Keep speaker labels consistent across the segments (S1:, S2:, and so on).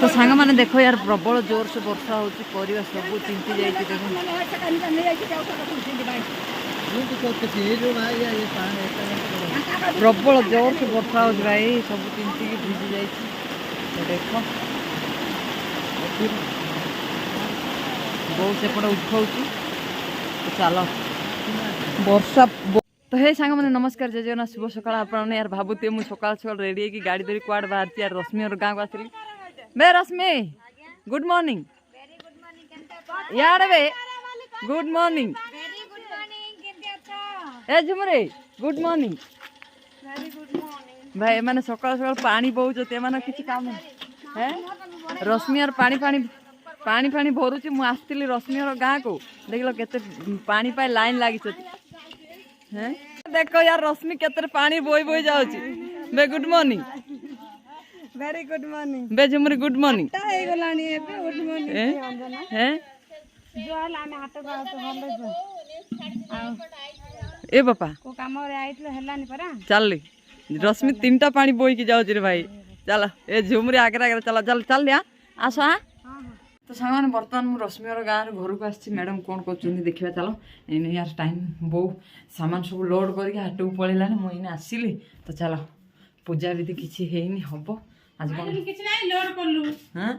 S1: तो सांग मैंने देखो यार प्रबल जोर से वर्षा हो परिवा सब चिंती जाए प्रबल जोर से वर्षा हो भाई सब चिंती भिजी जाए देख बहुत सेपटे उठाऊ तो चल वर्षा तो हे सांग मैंने नमस्कार जय जगन्नाथ शुभ सकाल आप यार भावुते मुझे सकाल सकाल रेडी है कि गाड़ी धरी कुआड़ बाहर यार रश्मि और गाँव आसली बे रश्मि गुड मॉर्निंग यार बे गुड मॉर्निंग ए झुमरे गुड मॉर्निंग भाई मैंने सकाल सकाल पानी बहुचते मैंने किसी काम है रश्मि और पानी पानी पानी पानी भरुची मु आसती रश्मि और गाँ को देख लो के पानी पाए लाइन लगी देखो यार रश्मि केतर पानी बोई बोई जाउची बे good morning
S2: very good morning
S1: बे झुमरी गुड मॉर्निंग
S2: हे गलानी ए गुड मॉर्निंग
S1: हैं
S2: जोल आमे हाथ गाव तो हल्ले जो
S1: ए बापा
S2: को काम रे आइतलो हेलानी परा
S1: चल रश्मि तीनटा पानी बोई की जाउची रे भाई चल ए झुमरी आगे आगे चल चल चल या आस हां तो सामान बर्तमान मु रश्मि और गाँव घर को आसी मैडम कौन कर देखा चलो एने यार टाइम बो सामान सब लोड करके हाट को पलैलानी मुझे आसली तो चलो पूजा विधि किसी हैनी हम आज कौन
S3: लोड करलु
S1: हाँ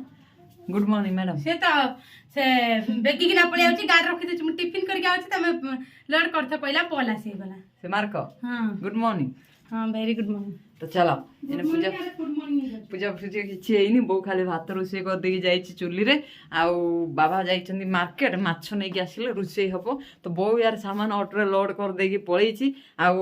S1: गुड मॉर्निंग मैडम
S3: से तो से बेगी किना पड़े आउची गाड रखि दे टिफिन करके आउची तमे लोड करथ पहिला पला से गला
S1: से मार्क
S3: हां
S1: गुड मॉर्निंग
S3: हां वेरी गुड मॉर्निंग
S1: तो चलो एने पूजा
S3: गुड मॉर्निंग
S1: पूजा पूजा किसी हैनी बो खाली भात रोषे कर देकी जाइछि चुल्ली रे आउ बाबा जाइछन्ती मार्केट माछ नै कि आसिले रोषे हबो तो बो यार सामान ऑटो लोड कर देकी पळैछि आउ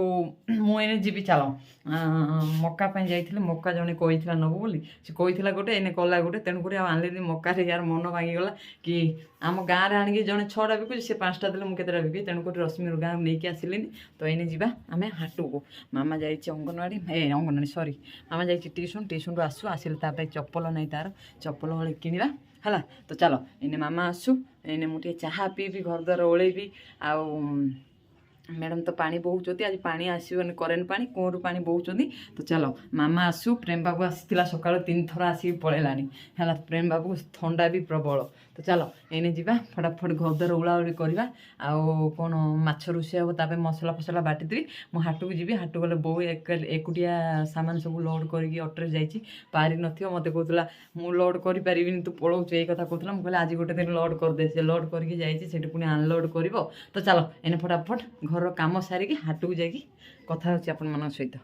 S1: मु एने जीबी चलो मक्का पे जाइथिले मक्का जने कहिथिला नबो बोली से कहिथिला गोटे एने कला गोटे तेनु करे आनले मक्का रे यार मन भांगी गला कि आम गाँ रे आनिकी जने 6टा बिकु से 5टा देले मु केतेटा बिकि तेनु करे रश्मि गाँ नै कि आसिलिनी तो एने जीबा आमे हाटू को मामा जाइछि अंगनवाड़ी अंगनवाड़ी सॉरी मामा जाइछि ट्यूशन ट्यूशन आसु आसिले तापर चप्पल नहीं तार चप्पल हले किनिबा हला तो चलो एने मामा आसु एने मुठे चाहा पीबी घर द्वार ओलेबी आउ मैडम तो पानी बहुचती आज पानी आसवन करेन्ट पानी कूरू पानी बहुचती तो चलो मामा आसु प्रेम बाबू आसला सका 3 थर आसिक पलैलानी है प्रेम बाबू थंडा भी प्रबल तो चलो एने जीवा फटाफट घर द्वार ओलाओली करवा आउ कौन माछ रोषे हम ताप मसला फसला बाटिदेवी मु हाट को जी हाट गले बो एकुटिया सामान सब लोड करके अटोरे जाइए पारि न मत कहला मु लोड करें तू पलाऊ ये कथा कहला मुझे आज गोटे दिन लोड करदे से लोड करके जाइए पुणी अनलोड कर तो चलो एने फटाफट घर काम सारिकी हाट को जाकि कथा होपन सहित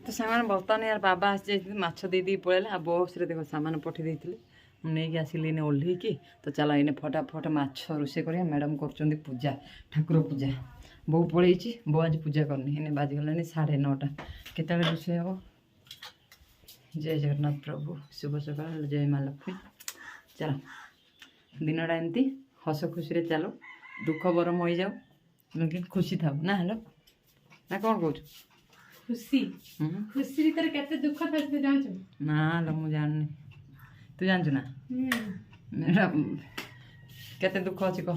S1: तो सामान बर्तमान यार बाबा आसी माछ दे पलैला आ बस रे देखो सामान पठे देते नहीं आसिली इने ओह्लैकी तो चलो इने फटाफट माछ रोषे कर मैडम कर पूजा ठाकुर पूजा बो पलि बो आज पूजा करनी इने बाजीगला 9:30 केत रोषे हम जय जगन्नाथ प्रभु शुभ सकाल जय माँ लक्ष्मी चलो दिनटा एमती हस खुशी चलो दुख बरम हो जाओ लेकिन खुशी था ना हेलो ना कौन कहूँ
S3: खुशी खुशी भीतर केते दुख था से जानछु
S1: ना लो मु जाननी तू जानछु ना मेरा केते दुख अछि को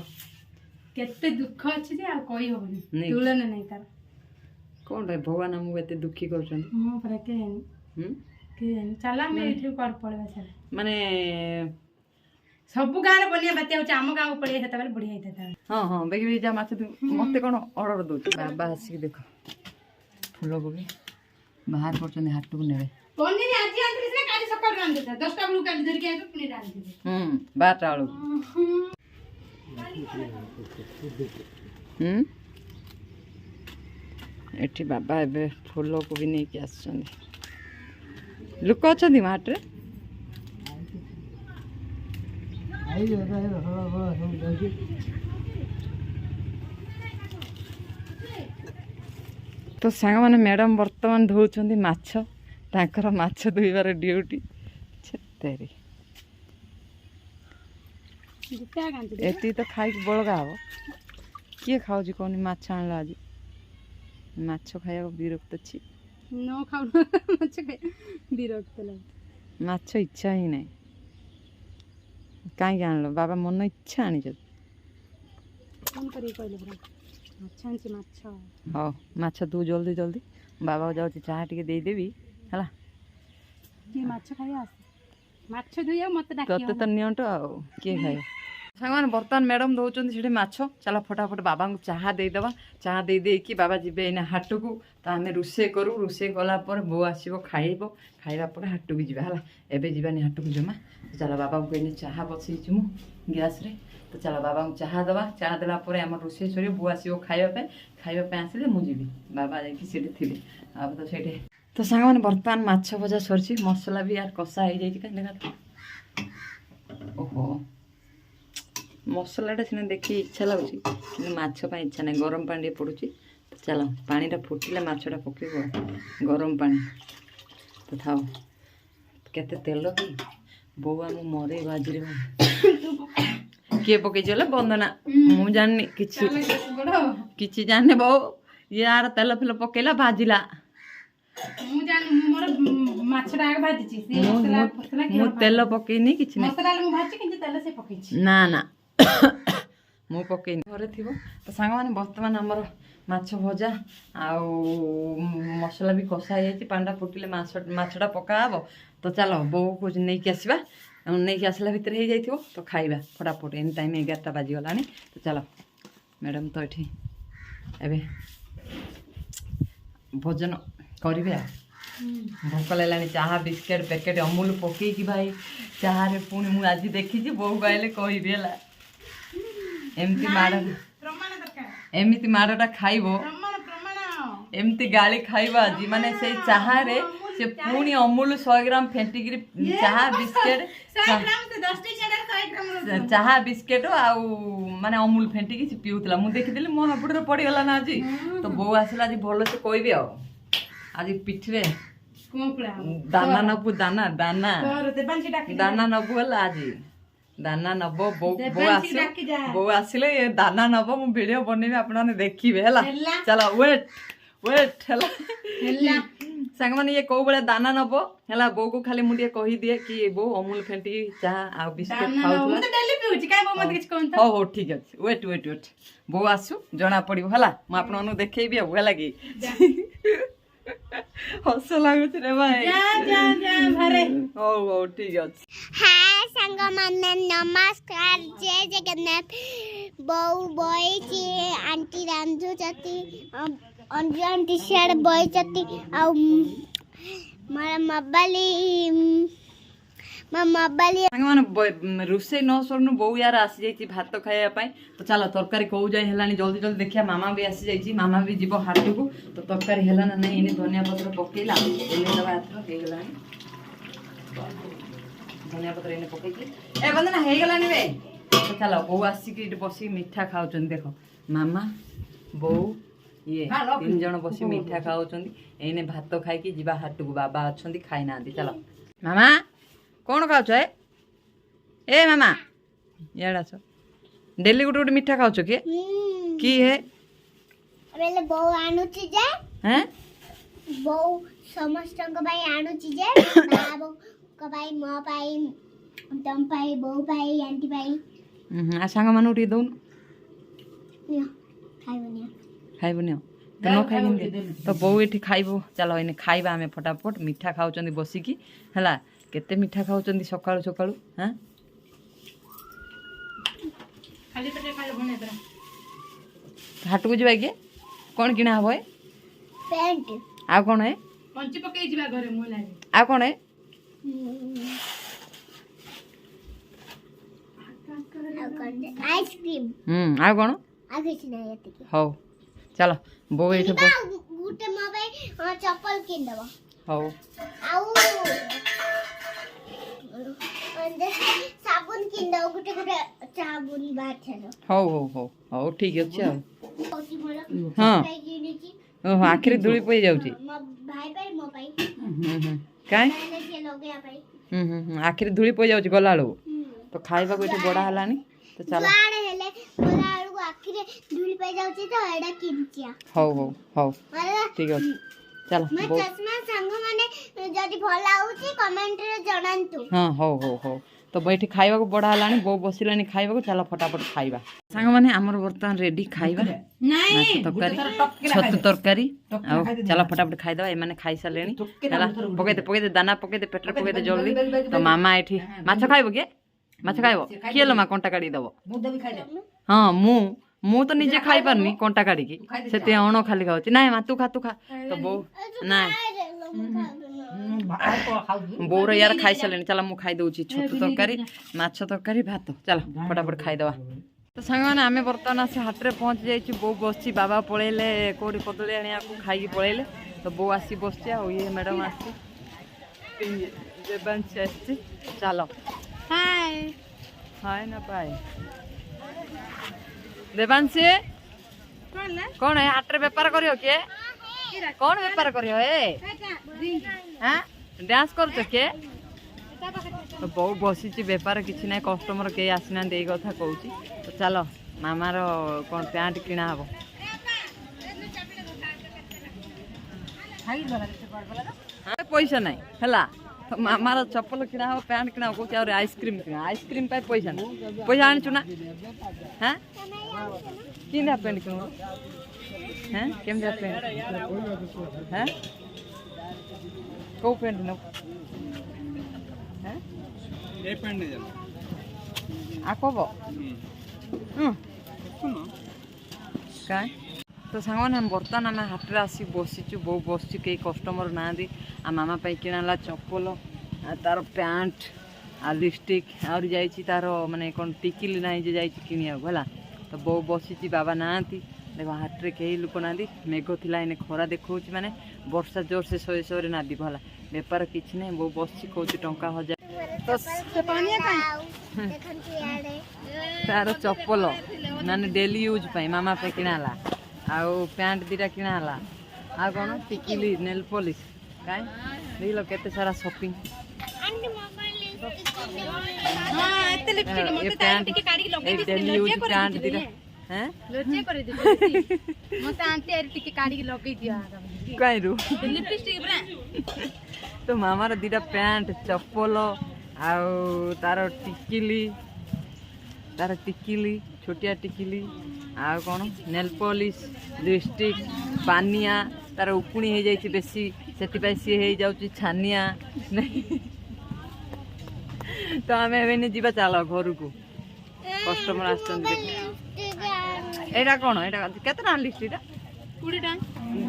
S3: केते दुख अछि जे आ कोई होबनी तुलना नहीं तार
S1: कौन रे भगवान हमको एते दुखी करछन
S3: हां पर के चला मैं एठी कर पड़बा सर
S1: माने
S3: सब गाँव बनिया बात हो आम गाँव पड़े हेता बेले बढ़िया हेता
S1: हां हां बेगी जा माछ मते कोन ऑर्डर दो बाबा आसी देखो फूल गोभी बाहर पड़छन हाट को नेबे
S3: पनीर आज आंतरी से काली सकाळ रांध देता 10टा बलू काली धर के आके पनीर रांध दे
S1: 12टा आलू एठी बाबा एबे फूल गोभी नहीं कि आछन लोक अछन हाट रे तो सांग मैंने मैडम बर्तमान धोउछंदी माछ तांकर माछ धोइबार ड्यूटी छेतेरी एती तो खाई बलगा हम किए खाऊ कौन माछ आणला आज माछ खाया विरक्त छी
S3: न खाऊ माछ खाय विरक्त लाग
S1: माछ इच्छा ही नहीं कहीं आनल बाबा मन इच्छा आनी
S3: फोन करी कहले बरा माछ आनछि माछ
S1: हाँ माछ दू जल्दी जल्दी बाबा जाऊँ चाह टे देदेवी है
S3: कि माछ खाई आस ମାଛ ଧୋଇଆ ମତେ
S1: ତତେ ତ ନିଅଣ୍ଟ ଆଉ କିଏ ଖାଇବ ସାଙ୍ଗମାନେ ବର୍ତ୍ତମାନ ମ୍ୟାଡ଼ାମ୍ ଦେଉଛନ୍ତି ସେଠି ମାଛ ଚାଲ ଫଟାଫଟ ବାବାଙ୍କୁ ଚାହା ଦେଇଦେବା ଚାହା ଦେଇ ଦେଇକି ବାବା ଯିବେ ଏଇନା ହାଟକୁ ତ ଆମେ ରୋଷେଇ କରୁ ରୋଷେଇ କଲା ପରେ ବୋଉ ଆସିବ ଖାଇବ ଖାଇବା ପରେ ହାଟକୁ ଯିବା ହେଲା ଏବେ ଯିବାନି ହାଟକୁ ଜମା ଚାଲ ବାବାଙ୍କୁ ଏଇନେ ଚାହା ବସେଇଛୁ ମୁଁ ଗ୍ୟାସ୍ରେ ତ ଚାଲ ବାବାଙ୍କୁ ଚାହା ଦେବା ଚାହା ଦେଲା ପରେ ଆମର ରୋଷେଇ ସରିବ ବୋଉ ଆସିବ ଖାଇବା ପାଇଁ ଆସିଲେ ମୁଁ ଯିବି ବାବା ଯାଇକି ସେଠି ଥିବେ ଆଉ ତ ସେଇଠି ତ ସାଙ୍ଗମାନେ ବର୍ତ୍ତମାନ ମାଛ ଭଜା ସରିଛି ମସଲା ବି ୟାର କଷା ହେଇଯାଇଛି କାହିଁ ଦେଖା ଓହୋ ମସଲାଟା ସିନା ଦେଖି ଇଚ୍ଛା ଲାଗୁଛି କିନ୍ତୁ ମାଛ ପାଇଁ ଇଚ୍ଛା ନାହିଁ ଗରମ ପାଣି ଟିକେ ପଡ଼ୁଛି ତ ଚାଲ ପାଣିଟା ଫୁଟିଲେ ମାଛଟା ପକେଇବ ଗରମ ପାଣି ତ ଥାଉ କେତେ ତେଲ କି ବୋଉ ଆମକୁ ମରେଇବ ଆଜିରେ କିଏ ପକେଇଛି ହେଲେ ବନ୍ଦନା ମୁଁ ଜାଣିନି କିଛି ଜାଣିନି ବୋଉ ୟାର ତେଲ ଫେଲ ପକେଇଲା ଭାଜିଲା
S3: ମୁଁ ଜାଣିନି ମୋର ମାଛଟା ଆଗ ଭାଜିଛି
S1: ମୁଁ ତେଲ ପକେଇନି କିଛି ନାହିଁ
S3: ମସଲା ମୁଁ ଭାଜିଛି କିନ୍ତୁ ତେଲ ସେ ପକେଇଛି
S1: ନା ନା ମୁଁ ପକେଇନି ଘରେ ଥିବ ତ ସାଙ୍ଗମାନେ ବର୍ତ୍ତମାନ ଆମର ମାଛ ଭଜା ଆଉ ମସଲା ବି କଷା ହେଇଯାଇଛି ପାଣିଟା ଫୁଟିଲେ ମାଛଟା ପକା ହବ ତ ଚାଲ ବୋଉକୁ ନେଇକି ଆସିବା ନେଇକି ଆସିଲା ଭିତରେ ହେଇଯାଇଥିବ ତ ଖାଇବା ଫଟାଫଟ ଏନି ଟାଇମ୍ 11ଟା ବାଜିଗଲାଣି ତ ଚାଲ ମ୍ୟାଡ଼ାମ୍ ତ ଏଠି ଏବେ ଭୋଜନ କରିବେ ଆଉ ଭୋକ ଲାଗିଲାଣି ଚାହା ବିସ୍କେଟ୍ ପ୍ୟାକେଟ୍ ଅମୁଲ ପକେଇକି ଭାଇ ଚାହାରେ ପୁଣି ମୁଁ ଆଜି ଦେଖିଛି ବୋଉ ଗାଇଲେ କହିବି ହେଲା ଏମିତି ମାଡ଼ଟା ଖାଇବ ଏମିତି ଗାଳି ଖାଇବ ଆଜି ମାନେ ସେଇ ଚାହାରେ ସେ ପୁଣି ଅମୁଲ 100 ଗ୍ରାମ ଫେଣ୍ଟିକିରି ଚାହା ବିସ୍କେଟ୍ ଚାହା ବିସ୍କେଟ୍ ଆଉ ମାନେ ଅମୁଲ ଫେଣ୍ଟିକି ସେ ପିଉଥିଲା ମୁଁ ଦେଖିଥିଲି ମୋ ହାବୁଡ଼ରେ ପଡ଼ିଗଲା ନା ଆଜି ତ ବୋଉ ଆସିଲା ଆଜି ଭଲସେ କହିବି ଆଉ ଆଜି ପିଠିରେ ଦାନା ନବୁ ଦାନା ନବୁ ହେଲା ଆଜି ଦାନା ନବ ବୋଉ ଆସିଲେ ଏ ଦାନା ନବ ମୁଁ ଭିଡ଼ିଓ ବନେଇବି ଆପଣମାନେ ଦେଖିବେ ହେଲା ଚାଲ ୱେଟ୍ ହେଲା ସାଙ୍ଗମାନେ ଇଏ କୋଉ ଭଳିଆ ଦାନା ନବ ହେଲା ବୋଉକୁ ଖାଲି ମୁଁ ଟିକେ କହିଦିଏ କି ବୋଉ ଅମୁଲ ଫେଣ୍ଟିକି ଚାହା ଆଉ ବିସ୍କେଟ୍ ଖାଉଥିଲା ହଉ ଠିକ୍ ଅଛି ୱେଟ୍ ବୋଉ ଆସୁ ଜଣା ପଡ଼ିବ ହେଲା ମୁଁ ଆପଣମାନଙ୍କୁ ଦେଖେଇବି ଆଉ ହେଲା କି ହସ ଲାଗୁଛି ରେ ଭାଇ ହଉ ଠିକ୍ ଅଛି
S4: हाय साଙ୍ଗମାନେ नमस्कार जय जगन्नाथ बहु बईची आंटी रांधुचती अंजू आंटी सियाड़ बईचती आ मोबाइल
S1: ସାଙ୍ଗମାନେ ରୋଷେଇ ନ ସରୁନୁ ବୋଉ ୟାର ଆସିଯାଇଛି ଭାତ ଖାଇବା ପାଇଁ ତ ଚାଲ ତରକାରୀ କୋଉ ଯାଇ ହେଲାଣି ଜଲ୍ଦି ଦେଖିବା ମାମା ବି ଆସିଯାଇଛି ମାମା ବି ଯିବ ହାଟକୁ ତ ତରକାରୀ ହେଲା ନା ନାଇଁ ଏନେ ଧନିଆ ପତ୍ର ପକେଇଲା ଏନେ ଦେବା ଏଥର ହେଇଗଲାଣି ଧନିଆ ପତ୍ର ଏନେ ପକେଇକି ଏ ବନ୍ଦନା ହେଇଗଲାଣି ରେ ତ ଚାଲ ବୋଉ ଆସିକି ଏଠି ବସିକି ମିଠା ଖାଉଛନ୍ତି ଦେଖ ମାମା ବୋଉ ଇଏ 3 ଜଣ ବସି ମିଠା ଖାଉଛନ୍ତି ଏନେ ଭାତ ଖାଇକି ଯିବା ହାଟକୁ ବାବା ଅଛନ୍ତି ଖାଇନାହାନ୍ତି ଚାଲ ମାମା कौन खाऊ ए मामा यार आस डेली गोटे गोटे मिठा खाऊ कि है
S4: बेले बहु आनुची जे
S1: हैं
S4: बहु समस्त को भाई आनुची जे बाबू को भाई मो भाई तम भाई बहु भाई आंटी भाई
S1: आ सांग मानु उठी दउन
S4: नियो खाइबनियो
S1: तो न खाइबनि तो बहु एठी खाइबो चलो एने खाइबा हमें फटाफट मिठा खाउचंदी बसिकी हला केते मिठा खाउचंदी सकाळु सकाळु हां
S3: खाली पेटे खाली बने तरा
S1: हाटू जीवा के कोन किना हबो
S4: पैंट
S1: आ कोन है
S3: पंची पके जीवा घरे मु लागे
S1: आ कोन है
S4: आइसक्रीम
S1: आ कोन
S4: आगे छी नहीं आते के
S1: हो चलो बो एठे
S4: गुटे मोबाइल चप्पल किन दबो
S1: हो
S4: आउ साबुन किन दो गुटे गुटे साबुन बात छलो
S1: हो ठीक अछि हां ओहो आखिर धूली पई जाउची
S4: भाई भाई मो भाई
S1: काय
S4: मैंने के लोगे भाई
S1: आखिर धूली पई जाउची गलाळो तो खाइबा को एठे बडा हलानी तो चलो
S4: जुआड़ हेले गलाळो आखिर धूली पई जाउची तो एडा किनचिया
S1: हो ठीक अछि चलो
S4: मैं चश्मा संग माने जदी भल आउची कमेंट रे जणांतु
S1: हां हो तो बैठी खाइबा को बड़ा हलानी बो बसिलानी खाइबा को चलो फटाफट खाइबा सांग माने हमर बर्तमान रेडी खाइबा
S3: नहीं
S1: तरकारी छतु तरकारी आओ चलो फटाफट खाइ दवा ए माने खाइ सालेनी चला पके दे दाना पके दे पेटर पके दे जल्दी तो मामा एठी माछ खाइबो के माछ खाइबो किएलो मा कोंटा काडी दबो हां मु तो निजे खाइ परनी कोंटा काडी की सेते अणो खाली खाउची नाही मा तू खा तो बो नाही बोर यार खाइ सालेनी चला मु खाइ दउची छतु तरकारी माछ तरकारी भात चलो फटाफट खाइ दवा तो सांग मैंने आम बर्तमान आस हाट में पहुँच जाइए बो बस बाबा पलैले कौटी कदली आने खाई पलैले तो बो आसी बस ये मैडम आसी देवांशी आसी चलो
S3: हाय
S1: हाय ना पाए देवांशी कौन है हाट बेपार करियो के कौन बेपार करियो हाँ डांस कर के तो बहुत बसी बेपार किसी ना कस्टमर कई आसीना कथा कहूँ तो चलो मामार कौन पैंट किना हम पैसा ना है तो मामार चप्पल किना हम पैंट किना कौच आइसक्रीम किना आइसक्रीम पाए पैसा ना पैसा आनीचु ना हाँ कि पैंट किणु हाँ केम पैंट हाँ कौ पैंट न आकोबो काय तो सांगने हम बर्तमान आम हाट आसी बसीचु बो बसचु कई कस्टमर ना आ मामा किणाला चप्पल तार पैंट आ लिपस्टिक आर तार माने कौन टिकिली ना जा किणा तो बो बसी बाबा ना देख हाट रे कई लोक ना मेघ थिला इने खरा देखा माने वर्षा जोर से शहे शहे ना भला बेपार किसी ना बो बस कौच टंका 1000 तो तार चप्पल माने डेली यूज पाई मामा पे किणाला आउ पैंट दीटा किणाला आ कौन टिकिली नेल पॉलिश काय देख लो केते सारा शॉपिंग ये पैंट डेली यूज पैंट दीटा हैं
S3: लज्जे करे दे मते आंटी आरी टिके काडी के लगई दिया
S1: काय रू
S3: लिपस्टिक बरा
S1: तो मामार दीटा पैंट चप्पल आउ तार टिकिली छोटिया टिकिली आ कौन नेल पॉलिश लिपस्टिक पानिया तार उकुणी हो जाइए बेसी से सी हो जाऊँ छानिया नहीं तो आम एवं जीवा चल घर को कस्टमर आटा कौन यहाँ के लिपस्टिक
S3: 20 टाइम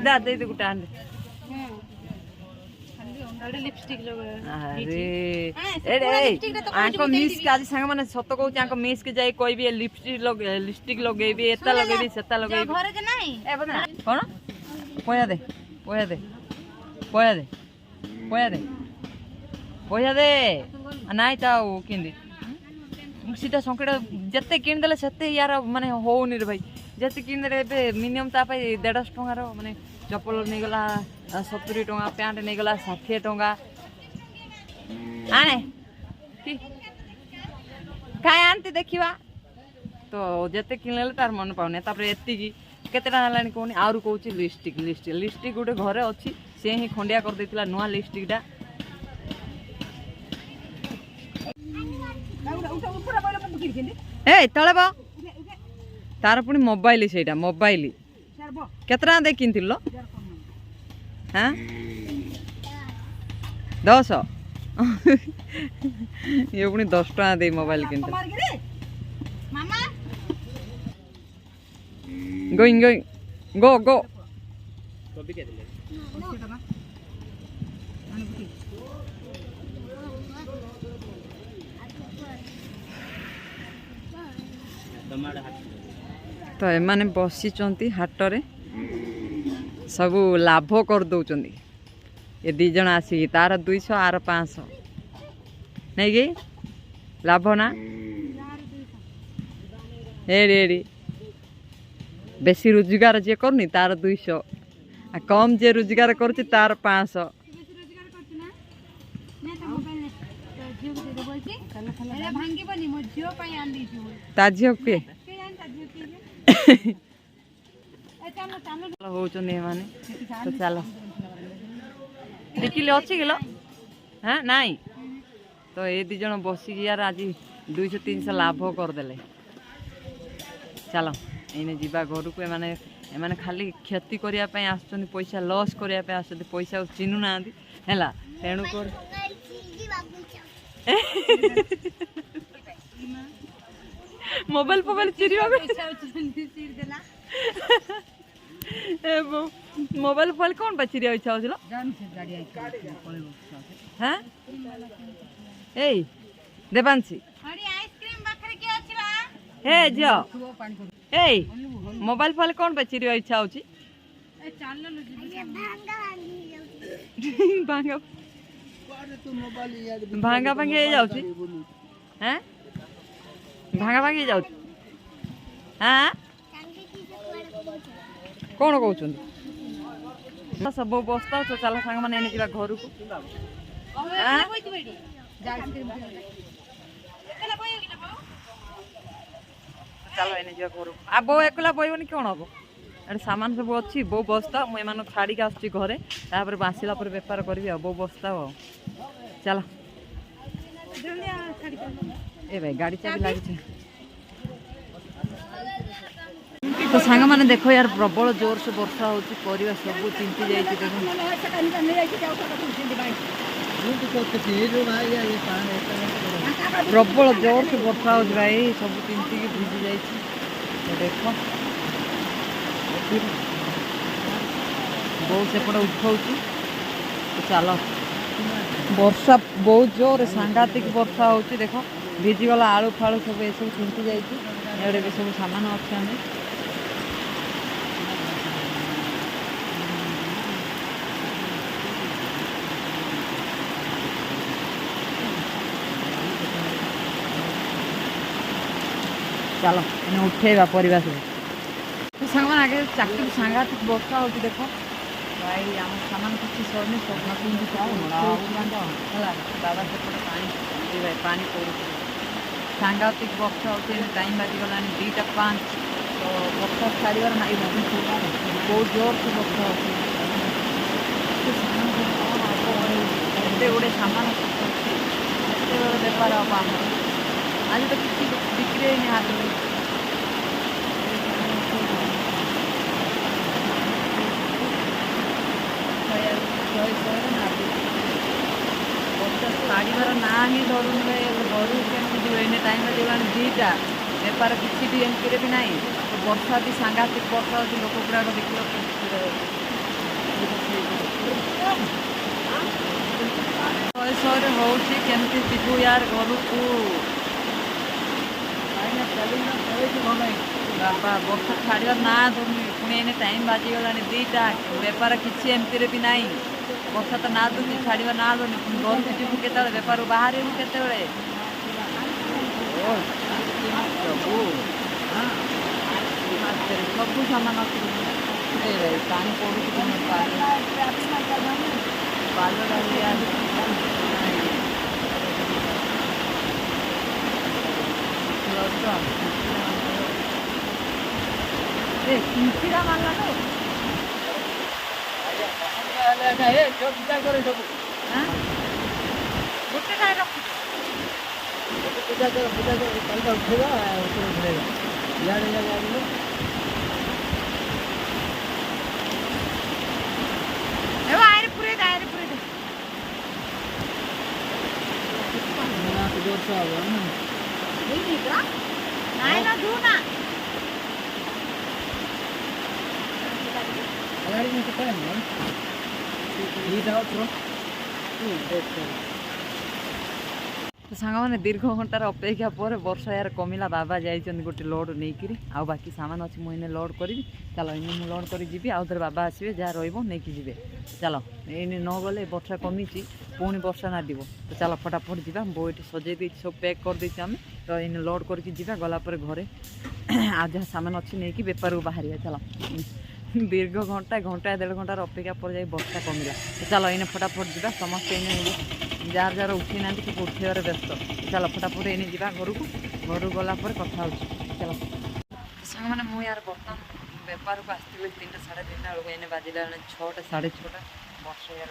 S1: दा दे गोटे आन
S3: लिपस्टिक
S1: अरे आंको मिस के आज सांग माने सत कहूँ आंको मिस के जाई कोई भी लिपस्टिक लगेबी एता लगेबी सेता लगेबी
S3: घर जे नाही
S1: ए बदना कोन पया दे पया दे पया दे पया दे पया दे नाइ ताऊ किंदी सीधा संकटा जत्ते किन देले सेते यार माने होउनी रे भाई जत्ते किन देले बे मिनिमम ता पाई 150 टଙ୍କା रो माने चप्पल नहीं गला 70 टଙ୍କା पैंट नहीं गला 60 टଙ୍କା आने की काय आनते देखिवा तो जत्ते किन लेले तार मन पाउने तापर एत्ती की केतेटा हलानी कोनी आरु कहूची लिपस्टिक गोटे घरे अछि से ही खंडिया कर देतिला नुआ लिपस्टिकटा ए तले बा तार पुणी मोबाइल सेटा मोबाइल केतना दे किनथिलो हां 10 ये पुणी 10 टका दे मोबाइल किनथिल
S3: मामा
S1: गोइंग गो गो तो एमाने बसी हाटरे सब लाभ कर दौरान ये दी जन आसिक तार 200 आर 500 नहीं कि लाभ ना एड़ी बेसी रोजगार जे करनी तार 200 आ कम जे रोजगार कर तार 500 ता झील के होने तो चलो टिकिली अच्छी किलो हाँ नाई तो ये दी जन बसिकी यार आज 200-300 लाभ करदे। चलो ये जीवा घर को एमाने खाली क्षति करने आसुँच पैसा लॉस करने आसुँच पैसा चिन्हू ना है तेणुक मोबाइल फोबाइल चिरी मोबाइल फोबाइल कौन पा चिरिया इच्छा होছিল हाँ ए देवांशी हे झियो ए मोबाइल फोबाइल कौन पा चिरिया इच्छा होची भांगा भांगा भांगी हे जाउची हैं भांगा भांगी जाउची हाँ कौन कहते सब बस्ता तो चल सांग मैंने घर को चलो एने जा घर आ बो एकला बहबनी कौन हम ए सामान सब अच्छी बो बस्ता मुझे छाड़ी आसुची घरे तापर आसला बेपार करी बो बस्ता चलो ए भाई गाड़ी चाबी लगी तो सांग मैंने देखो यार प्रबल जोर से वर्षा होची परिवा सब चिंती जाइए प्रबल जोर से वर्षा हो भाई सब चिंती की भिजी जाइए देख बहुत सेपटे उठाऊ तो चलो वर्षा बहुत जोर सांघातिक वर्षा होची देख भिजिगला आलू फालू सब ये सब चिंती जाइए भी सब सामान अच्छे चलो इन्हें उठेगा परिवार सब सांग आगे चाकरी सांघातिक वर्षा हो देख भाई आम सामान किसी सरनी दादा सेपटे पानी पानी पड़ू सांघातिक वर्षा होती टाइम बाजीगला 2:05 तो वर्षा छाड़ार ना बहुत जोर से वर्षा होते गुड़े सामान बेपार हम आज तो किसी बिक्री नहीं हाथ में छाड़ार ना ही धरू घर के टाइम बाजीगला 2टा बेपार किसी भी एमपी भी ना तो वर्षा भी सांघातिक वर्षा होती लोक गुड़ाक देख शहर होमती जीवु यार घर को बाबा वर्षा छाड़ार ना दूनी पुणी एने टाइम बाजीगला 2टा बेपार किसी एमती भी ना वर्षा तो ना दूनी छाड़ा ना दूनी घर को जीवु के बेपार बाहर के सब सामान पानी चिंचिड़ा मारला गोटे खाए रख पूजा कर उठेगा तो सांग मैंने दीर्घ घंटार अपेक्षा पर वर्षा यार कमिला बाबा जाइए गोटे लोड नहीं कि आउ बाकी सामान अच्छी मुझे लोड करी चलो इन मुझे लोड कर जी आउ थे बाबा आसवे जहाँ रही जी चलो ये न गले वर्षा कमी पुणी वर्षा ना दी तो चलो फटाफट जा बो ये सजे दी सब पैक कर देती आम तो इन लोड करके जा गलापर घरे आ जहाँ सामान अच्छी नहीं कि बेपार को बाहर चलो दीर्घ घंटा 1.5 घंटार अपेक्षा पर जाए वर्षा कमिला तो चलो इन फटाफट जा समस्त इन जार जार उठी ना कि उठेबार व्यस्त चलो फटाफट एने जा घर को गलापर कथा चलो सांग मैंने मुझे यार बर्तमान बेपार को आसती 3टा 3:30 बेलू एने बाजिला 6टा 6:30 वर्षा यार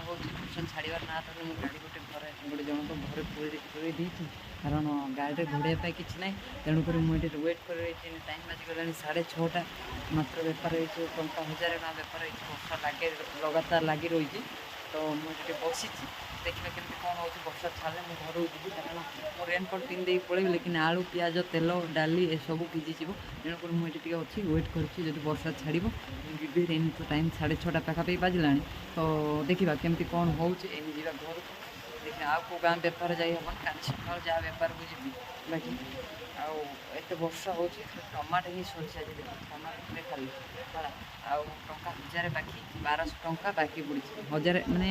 S1: ହେଉଛି ବର୍ଷା ଛାଡ଼ିବାର ନା ଧରୁନି। ମୁଁ ଗାଡ଼ି ଗୋଟେ ଜଣଙ୍କ ଘରେ ପୁରେଇ ଦେଇଛି, କାରଣ ଗାଡ଼ିରେ ଘୋଡ଼ାଇବା ପାଇଁ କିଛି ନାହିଁ। ତେଣୁକରି ମୁଁ ଏଠି ୱେଟ୍ କରି ରହିଛି। ଟାଇମ୍ ବାଜିଗଲାଣି 6:30। ମାତ୍ର ବେପାର ହେଇଛି ଟଙ୍କା 1000 ଟଙ୍କା ବେପାର ହେଇଛି। ବର୍ଷା ଲଗାତାର ଲାଗି ରହିଛି। ତ ମୁଁ ଏଠି ବସିଛି, ଦେଖିବା କେମିତି କ'ଣ ହେଉଛି। ବର୍ଷା ଛାଡ଼ିଲେ ମୁଁ ଘରକୁ ଯିବି, କାରଣ ମୁଁ ରେନ୍କୋଟ୍ ପିନ୍ଧିଦେଇକି ପଳେଇବି, ଲେକିନ୍ ଆଳୁ ପିଆଜ ତେଲ ଡାଲି ଏସବୁ ଭିଜିଯିବ। ତେଣୁକରି ମୁଁ ଏଠି ଟିକେ ଅଛି, ୱେଟ୍ କରିଛି। ଯଦି ବର୍ଷା ଛାଡ଼ିବ ମୁଁ ଯିବି। ରେନ୍ ତ ଟାଇମ୍ 6:30 ପାଖାପାଖି ବାଜିଲାଣି। ତ ଦେଖିବା କେମିତି କ'ଣ ହେଉଛି। ଏମିତି ଯିବା ଘରକୁ, ଦେଖିବା ଆଉ କେଉଁ ଗାଁ ବେପାର ଯାଇ ହେବନି। କାଲି ସକାଳୁ ଯାହା ବେପାରକୁ ଯିବି। ବାକି ଆଉ ଏତେ ବର୍ଷା ହେଉଛି, ଟମାଟୋ ହିଁ ସରିଛି ଆଜି। ଦେଖ ଟମାଟୋ ଖାଲି ହେଲା। ଆଉ ଟଙ୍କା 1000 ବାକି, 1200 ଟଙ୍କା ବାକି ପଡ଼ିଛି। 1000 ମାନେ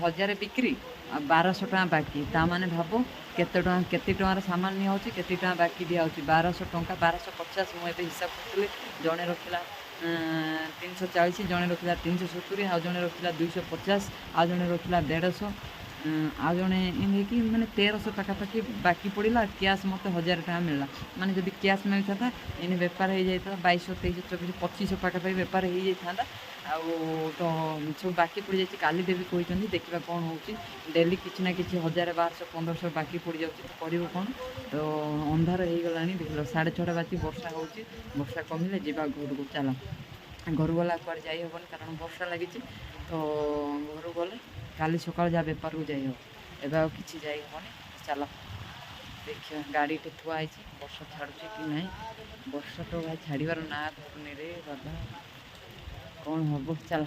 S1: 1000 ବିକ୍ରି ଆଉ 1200 ଟଙ୍କା ବାକି। ତା ମାନେ ଭାବ କେତେ ଟଙ୍କାର ସାମାନ ନିଆହେଉଛି, କେତେ ଟଙ୍କା ବାକି ଦିଆହେଉଛି। 1200 ଟଙ୍କା, 1250। ମୁଁ ଏବେ ହିସାବ କରୁଥିଲି। ଜଣେ ରଖିଲା 340, ଜଣେ ରଖିଲା 370, ଆଉ ଜଣେ ରଖିଲା 250, ଆଉ ଜଣେ ରଖିଲା 150, ଆଉ ଜଣେ ଏମିତି ମାନେ 1300 ପାଖାପାଖି ବାକି ପଡ଼ିଲା। କ୍ୟାସ୍ ମୋତେ 1000 ଟଙ୍କା ମିଳିଲା। ମାନେ ଯଦି କ୍ୟାସ୍ ମିଳିଥାନ୍ତା ଏଇନେ ବେପାର ହେଇଯାଇଥାନ୍ତା 2200, 2300, 2400, 2500 ପାଖାପାଖି ବେପାର ହେଇଯାଇଥାନ୍ତା। ଆଉ ତ ସବୁ ବାକି ପଡ଼ିଯାଇଛି। କାଲି ଦେବି କହିଛନ୍ତି, ଦେଖିବା କ'ଣ ହେଉଛି। ଡେଲି କିଛି ନା କିଛି 1000, 1200, 1500 ବାକି ପଡ଼ିଯାଉଛି। ତ କରିବ କ'ଣ? ତ ଅନ୍ଧାର ହେଇଗଲାଣି, ଦେଖିଲ 6:30 ବାକି ବର୍ଷା ହେଉଛି। ବର୍ଷା କମିଲେ ଯିବା ଘରକୁ। ଚାଲ, ଘରୁ ଗଲା କୁଆଡ଼େ ଯାଇ ହେବନି, କାରଣ ବର୍ଷା ଲାଗିଛି। ତ ଘରୁ ଗଲେ କାଲି ସକାଳ ଯାହା ବେପାରକୁ ଯାଇ ହେବ। ଏବେ ଆଉ କିଛି ଯାଇ ହେବନି। ଚାଲ ଦେଖିବା, ଗାଡ଼ିଟେ ଥୁଆ ହେଇଛି। ବର୍ଷା ଛାଡ଼ୁଛି କି ନାହିଁ। ବର୍ଷା ତ ଭାଇ ଛାଡ଼ିବାର ନାଁ ଧରୁନି ରେ ବାବା, କ'ଣ ହେବ। ଚାଲ।